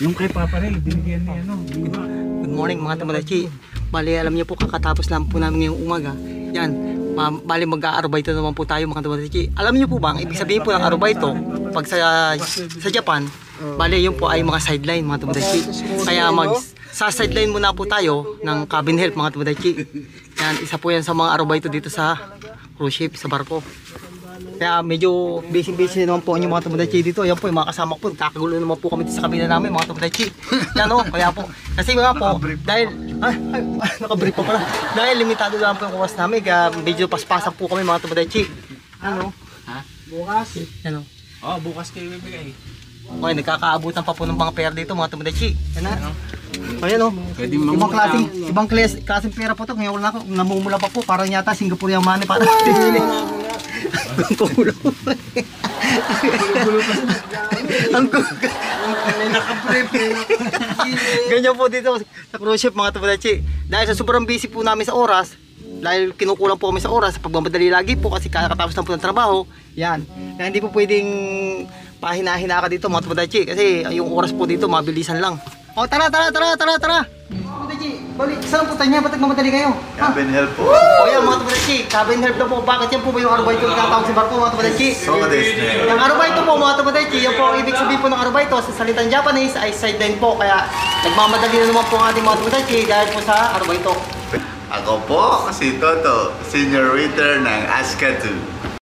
Yung kay Papa Ray, binigyan niya ano. Good morning mga Tomodachi. Bali, alam niyo po, kakatapos lang po namin ngayong umaga. Yan, bali mag-aarbayto naman po tayo mga Tomodachi. Alam niyo po ba, ang ibig sabihin po ng aarbayto, pag sa Japan, bali yun po ay mga sideline mga Tomodachi. Kaya sa sideline muna po tayo ng cabin help mga Tomodachi. Yan, isa po yan sa mga aarbayto dito sa cruise ship, sa barko. Kaya medyo busy naman po ang mga Tomodachi dito. Yan po yung mga kasama ko. Kakagulo naman po kami sa kabila namin mga Tomodachi. Yan o, kaya po. Kasi nga po, dahil, nakabrief pa pala. Dahil limitado lang po yung oras namin. Kaya medyo paspasan po kami mga Tomodachi. Ano? Ha? Bukas? Ano? Oh, bukas kayo bibigay. Okay, nagkakaabutan pa po ng mga pera dito mga Tomodachi. Yan na. Ayan o. Pwede Ibang klaseng pera po ito. Ngayon wala ako. Namumula pa po. Parang yata Singaporean money. Parang ang kulo. Ang kulo. Ganyan po dito sa cruise ship mga Tomodachi. Dahil sa sobrang busy po namin sa oras, dahil kinukulang po kami sa oras, pagmamadali lagi po kasi kakatapos lang po ng trabaho, yan. Kaya hindi po pwedeng pahina-hina ka dito mga Tomodachi kasi yung oras po dito mabilisan lang. O tara! Tomodachi, balik, saan po tayo niya? Ba't nagmamadali kayo? Cabin help po. O yan mga Tomodachi, cabin help na po. Bakit yan po ba yung arubayto na tatawag sa barko mga Tomodachi? So desu ne. Yung arubayto po mga Tomodachi, yan po ang ibig sabihin po ng arubayto sa salitang Japanese ay sideline po. Kaya nagmamadali na naman po ang ating mga Tomodachi dahil po sa arubayto. Ako po si Toto, senior waiter ng Askatu.